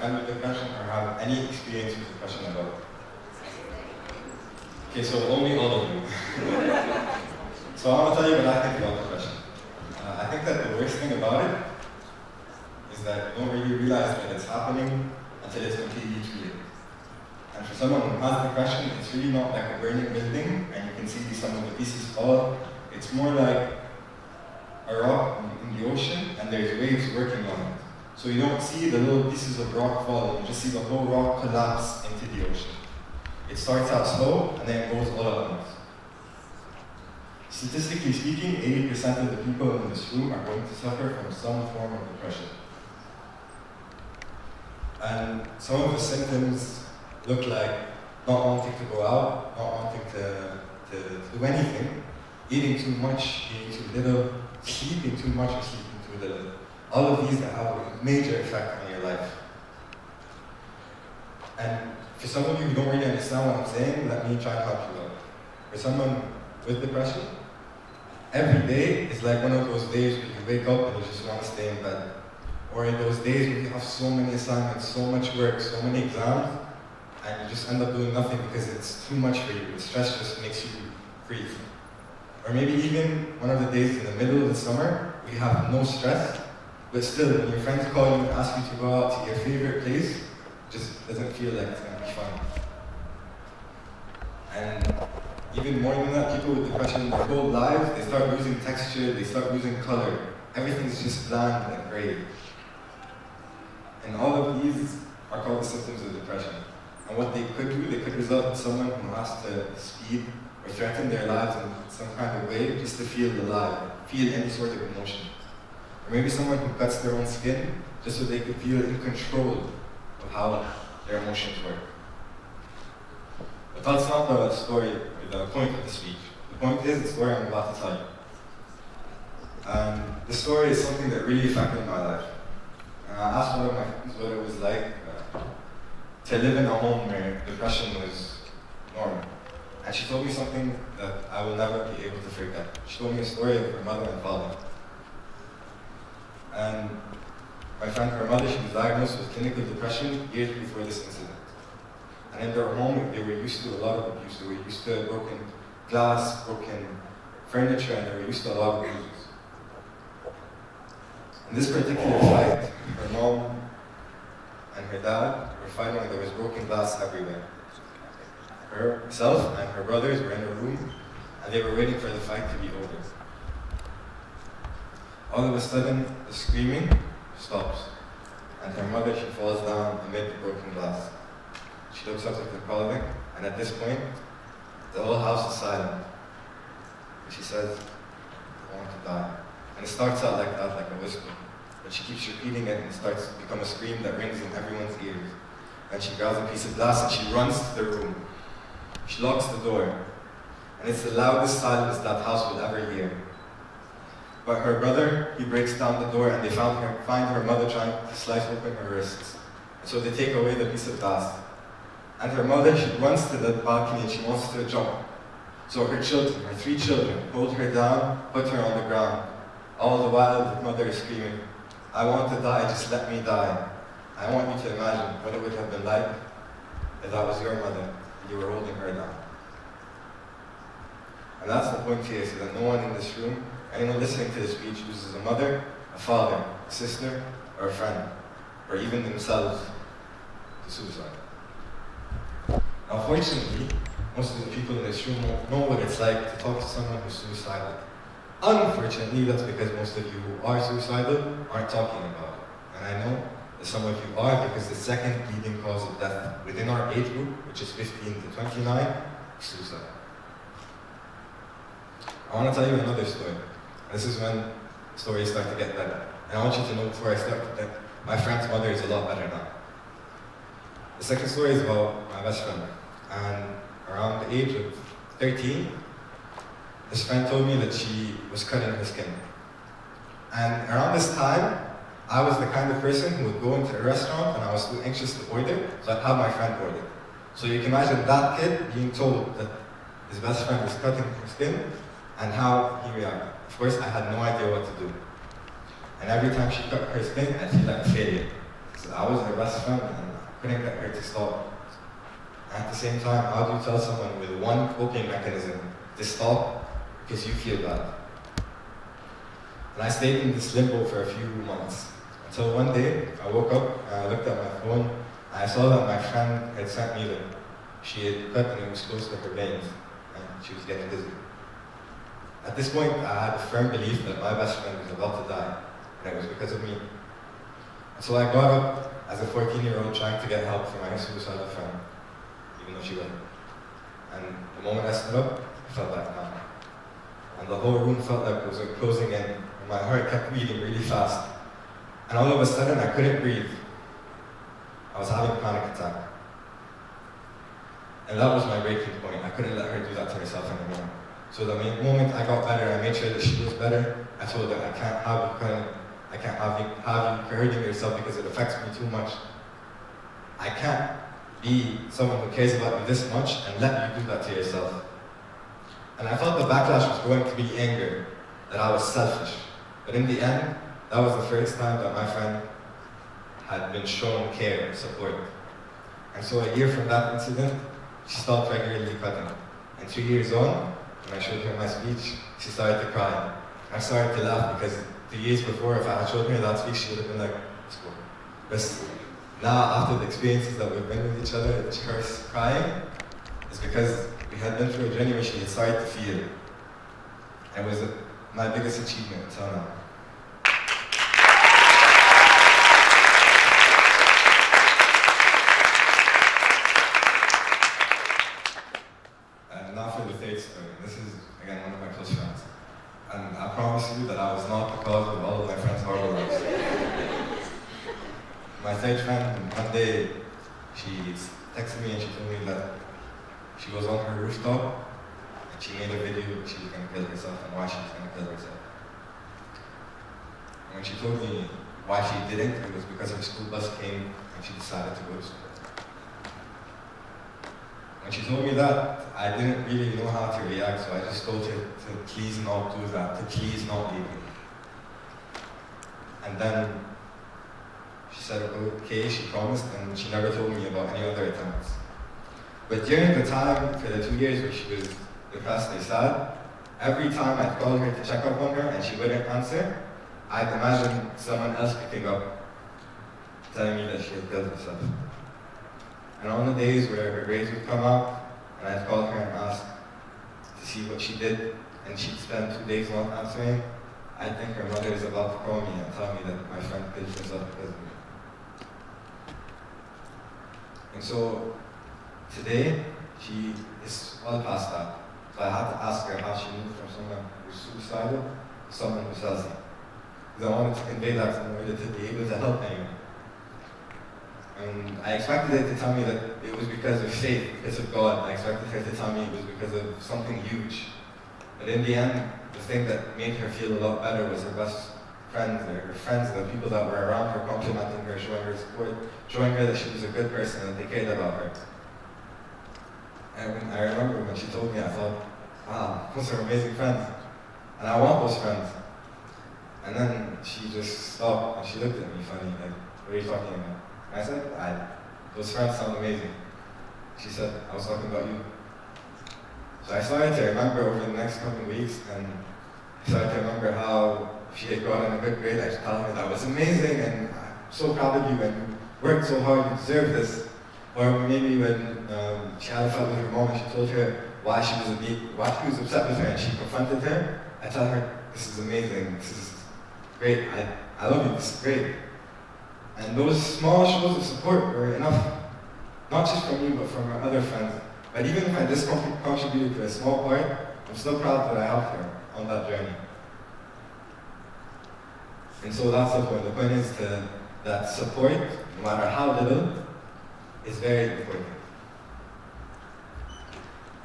friend with depression or have any experience with depression at all? Okay, so only all of you. So I want to tell you what I think about depression. I think that the worst thing about it is that you don't really realize that it's happening until it's completely too late. And for someone who has depression, it's really not like a burning building and you can see some of the pieces fall. It's more like a rock in the ocean and there's waves working on it. So you don't see the little pieces of rock fall, you just see the whole rock collapse into the ocean. It starts out slow and then it goes all at once. Statistically speaking, 80% of the people in this room are going to suffer from some form of depression. And some of the symptoms look like not wanting to go out, not wanting to do anything, eating too much, eating too little, sleeping too much or sleeping too little. All of these have a major effect on your life. And for some of you who don't really understand what I'm saying, let me try and help you out. For someone with depression, every day is like one of those days where you wake up and you just want to stay in bed. Or in those days where you have so many assignments, so much work, so many exams, and you just end up doing nothing because it's too much for you. The stress just makes you freeze. Or maybe even one of the days in the middle of the summer, we have no stress, but still, when your friends call you and ask you to go out to your favorite place, it just doesn't feel like it's going to be fun. And even more than that, people with depression, their whole lives, they start losing texture, they start losing color. Everything's just bland and gray. And all of these are called the symptoms of depression. And what they could do, they could result in someone who has to speed or threaten their lives in some kind of way just to feel alive, feel any sort of emotion. Or maybe someone who cuts their own skin just so they could feel in control of how their emotions work. But that's not the story, or the point of the speech. The point is the story I'm about to tell you. The story is something that really affected my life. I asked one of my friends what it was like to live in a home where depression was normal. And she told me something that I will never be able to forget. She told me a story of her mother and father. And my friend, her mother, she was diagnosed with clinical depression years before this incident. And in their home, they were used to a lot of abuse. They were used to broken glass, broken furniture, and they were used to a lot of bruises. In this particular fight, her mom and her dad were fighting and there was broken glass everywhere. Herself and her brothers were in a room and they were waiting for the fight to be over. All of a sudden, the screaming stops and her mother, she falls down amid the broken glass. She looks up at the clothing and at this point, the whole house is silent. And she says, I want to die. And it starts out like that, like a whisper. But she keeps repeating it and it starts to become a scream that rings in everyone's ears. And she grabs a piece of glass and she runs to the room. She locks the door. And it's the loudest silence that house will ever hear. But her brother, he breaks down the door and they find her mother trying to slice open her wrists. And so they take away the piece of glass. And her mother, she runs to the balcony and she wants to jump. So her children, her 3 children, hold her down, put her on the ground. All the while, the mother is screaming, I want to die, just let me die. I want you to imagine what it would have been like if that was your mother and you were holding her down. And that's the point here, so that no one in this room, anyone listening to this speech uses a mother, a father, a sister, or a friend, or even themselves to suicide. Now, fortunately, most of the people in this room won't know what it's like to talk to someone who's suicidal. Unfortunately, that's because most of you who are suicidal aren't talking about it. And I know that some of you are because the second leading cause of death within our age group, which is 15 to 29, is suicide. I want to tell you another story. This is when stories start to get better. And I want you to know before I start that my friend's mother is a lot better now. The second story is about my best friend. And around the age of 13, this friend told me that she was cutting her skin. And around this time, I was the kind of person who would go into a restaurant and I was too anxious to order, so I'd have my friend order. So you can imagine that kid being told that his best friend was cutting her skin and how he reacted. Of course, I had no idea what to do. And every time she cut her skin, I'd feel like a failure. So I was her best friend and I couldn't get her to stop. At the same time, how do you tell someone with one coping mechanism to stop because you feel bad? And I stayed in this limbo for a few months. Until one day, I woke up and I looked at my phone and I saw that my friend had sent me that she had cut and it was close to her veins and she was getting dizzy. At this point, I had a firm belief that my best friend was about to die and it was because of me. And so I got up as a 14-year-old trying to get help for my suicidal friend, even though she wasn't. And the moment I stood up, I felt like man. And the whole room felt like it was closing in, and my heart kept beating really fast. And all of a sudden, I couldn't breathe. I was having a panic attack. And that was my breaking point. I couldn't let her do that to herself anymore. So the moment I got better, I made sure that she was better. I told her, I can't have you hurting yourself because it affects me too much. I can't be someone who cares about you this much and let you do that to yourself. And I felt the backlash was going to be anger, that I was selfish. But in the end, that was the first time that my friend had been shown care and support. And so a year from that incident, she stopped regularly cutting. And 2 years on, when I showed her my speech, she started to cry. I started to laugh because 2 years before, if I had showed her that speech, she would have been like, let's go. But now, after the experiences that we've been with each other, her crying is because we had been through a journey where she had started to feel. It was my biggest achievement until now. And now for the third story. This is, again, one of my close friends. And I promise you that I was not the cause of all of my friends' horrible lives. My third friend, one day, she texted me and she told me that she was on her rooftop and she made a video that she was going to kill herself and why she was going to kill herself. And when she told me why she didn't, it was because her school bus came and she decided to go to school. When she told me that, I didn't really know how to react, so I just told her to please not do that, to please not leave me. And then she said, okay, she promised, and she never told me about any other attempts. But during the time, for the 2 years where she was depressed or sad, every time I'd call her to check up on her and she wouldn't answer, I'd imagine someone else picking up, telling me that she had killed herself. And on the days where her grades would come out, and I'd call her and ask to see what she did, and she'd spend 2 days not answering, I'd think her mother is about to call me and tell me that my friend killed herself because of me. And so, today, she is well past that. So I had to ask her how she moved from someone who's suicidal to someone who's healthy. Because I wanted to convey that in order to be able to help anyone. And I expected her to tell me that it was because of faith, because of God. I expected her to tell me it was because of something huge. But in the end, the thing that made her feel a lot better was her best friends, or her friends, the people that were around her, complimenting her, showing her support, showing her that she was a good person and they cared about her. And I remember when she told me, I thought, wow, those are amazing friends. And I want those friends. And then she just stopped and she looked at me funny, like, what are you talking about? And I said, those friends sound amazing. She said, I was talking about you. So I started to remember over the next couple of weeks, and I started to remember how she had gotten a good grade. I was telling her that was amazing, and I'm so proud of you, and you worked so hard, you deserve this. Or maybe when she had a fight with her mom and she told her why she was upset with her and she confronted her, I tell her, this is amazing, this is great, I love you, this is great. And those small shows of support were enough, not just from me, but from her other friends. But even if I just contributed to a small part, I'm still proud that I helped her on that journey. And so that's the point. The point is that support, no matter how little, is very important.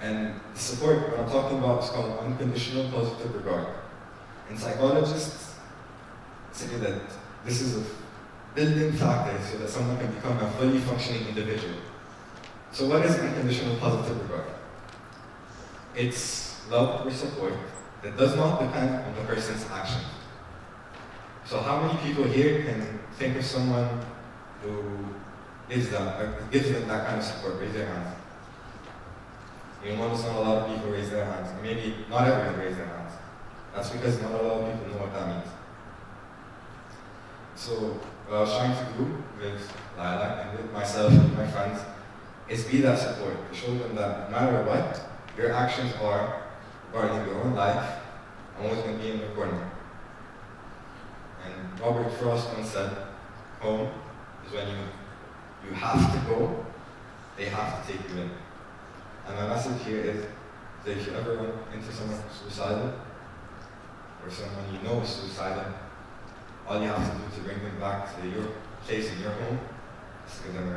And the support, what I'm talking about, is called unconditional positive regard. And psychologists say that this is a building factor so that someone can become a fully functioning individual. So what is unconditional positive regard? It's love or support that does not depend on the person's action. So how many people here can think of someone who gives them that kind of support, raise their hands. You notice not a lot of people raise their hands, or maybe not everyone raise their hands. That's because not a lot of people know what that means. So what I was trying to do with Lilac and with myself and my friends is be that support, to show them that no matter what, your actions are regarding your own life, I'm always going to be in the corner. And Robert Frost once said, home is when you have to go, they have to take you in. And my message here is that if you ever run into someone suicidal, or someone you know is suicidal, all you have to do to bring them back to your place in your home is to give them a